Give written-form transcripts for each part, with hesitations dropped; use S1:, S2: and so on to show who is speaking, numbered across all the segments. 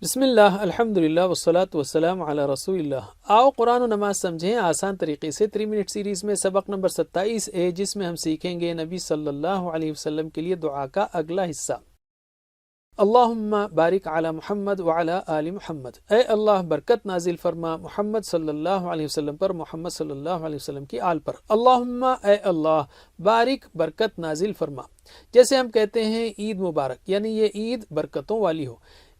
S1: بسم اللہ الحمدللہ والصلاة والسلام علی رسول اللہ۔ آؤ قرآن و نماز سمجھیں آسان طریقے سے 3 منٹ سیریز میں سبق نمبر 27 ہے، جس میں ہم سیکھیں گے نبی صلی اللہ علیہ وسلم کے لیے دعا کا اگلا حصہ۔ اللہم بارک علی محمد وعلی آل محمد، اے اللہ برکت نازل فرما محمد صلی اللہ علیہ وسلم پر، محمد صلی اللہ علیہ وسلم کی آل پر۔ اللہم اے اللہ بارک برکت نازل فرما، جیسے ہم کہتے ہیں عید مبارک، یعنی یہ عید برکتوں والی ہو،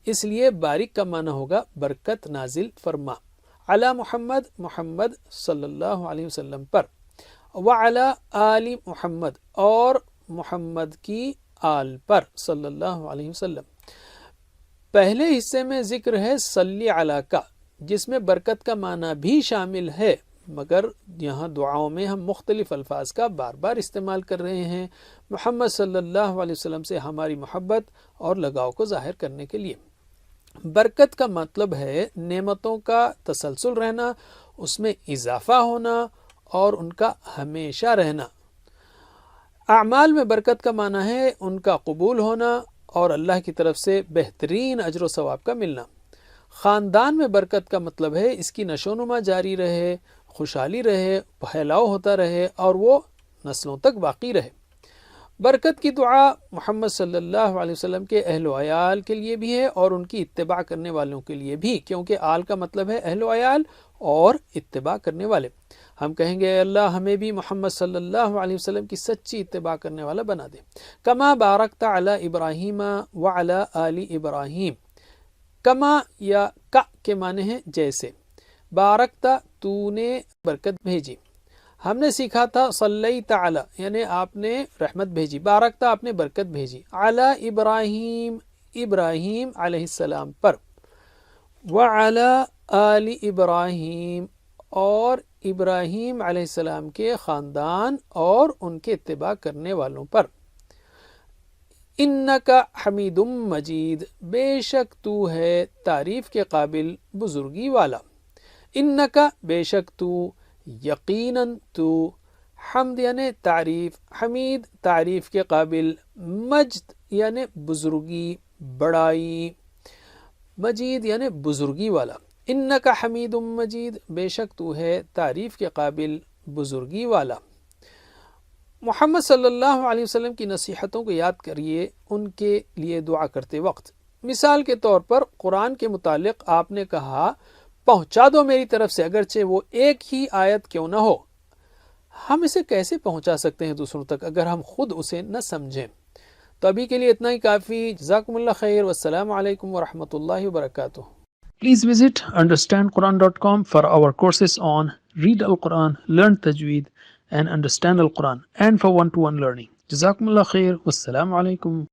S1: اس لیے بارک کا معنی ہوگا برکت نازل فرما، علی محمد محمد صلی اللہ علیہ وسلم پر، وعلی آل محمد اور محمد کی آل پر صلی اللہ علیہ وسلم۔ پہلے حصے میں ذکر ہے صلی علی کا، جس میں برکت کا معنی بھی شامل ہے، مگر یہاں دعاؤں میں ہم مختلف الفاظ کا بار بار استعمال کر رہے ہیں محمد صلی اللہ علیہ وسلم سے ہماری محبت اور لگاؤ کو ظاہر کرنے کے لیے۔ برکت کا مطلب ہے نعمتوں کا تسلسل رہنا، اس میں اضافہ ہونا اور ان کا ہمیشہ رہنا۔ اعمال میں برکت کا معنی ہے ان کا قبول ہونا اور اللہ کی طرف سے بہترین اجر و ثواب کا ملنا۔ خاندان میں برکت کا مطلب ہے اس کی نشو و نما جاری رہے، خوشحالی رہے، پھیلاؤ ہوتا رہے اور وہ نسلوں تک باقی رہے۔ برکت کی دعا محمد صلی اللہ علیہ وسلم کے اہل و عیال کے لیے بھی ہے اور ان کی اتباع کرنے والوں کے لیے بھی، کیونکہ آل کا مطلب ہے اہل و عیال اور اتباع کرنے والے۔ ہم کہیں گے اے اللہ ہمیں بھی محمد صلی اللہ علیہ وسلم کی سچی اتباع کرنے والا بنا دے۔ کما بارکت علی ابراہیم وعلی آل ابراہیم، کما یا کا کے معنی ہیں جیسے، بارکتا تو نے برکت بھیجی۔ ہم نے سیکھا تھا صلیت علی یعنی آپ نے رحمت بھیجی، بارکتا آپ نے برکت بھیجی، علی ابراہیم ابراہیم علیہ السلام پر، وعلی آل ابراہیم اور ابراہیم علیہ السلام کے خاندان اور ان کے اتباع کرنے والوں پر۔ انکا حمید مجید، بے شک تو ہے تعریف کے قابل بزرگی والا۔ انکا بے شک تو، یقیناً تو، حمد یعنی تعریف، حمید تعریف کے قابل، مجد یعنی بزرگی بڑائی، مجید یعنی بزرگی والا۔ انکا حمید مجید، بے شک تو ہے تعریف کے قابل بزرگی والا۔ محمد صلی اللہ علیہ وسلم کی نصیحتوں کو یاد کریے ان کے لیے دعا کرتے وقت۔ مثال کے طور پر قرآن کے متعلق آپ نے کہا پہنچا دو میری طرف سے، اگرچہ وہ ایک ہی آیت کیوں نہ ہو۔ ہم اسے کیسے پہنچا سکتے ہیں دوسروں تک اگر ہم خود اسے نہ سمجھیں؟ تو ابھی کے لیے اتنا ہی کافی۔ جزاکم اللہ خیر، والسلام علیکم ورحمۃ اللہ وبرکاتہ۔ Please visit understandquran.com for our courses on Read Al-Quran, Learn Tajweed and Understand Al-Quran, and for one-to-one learning. Jazakumullah khair. Wassalamu alaikum.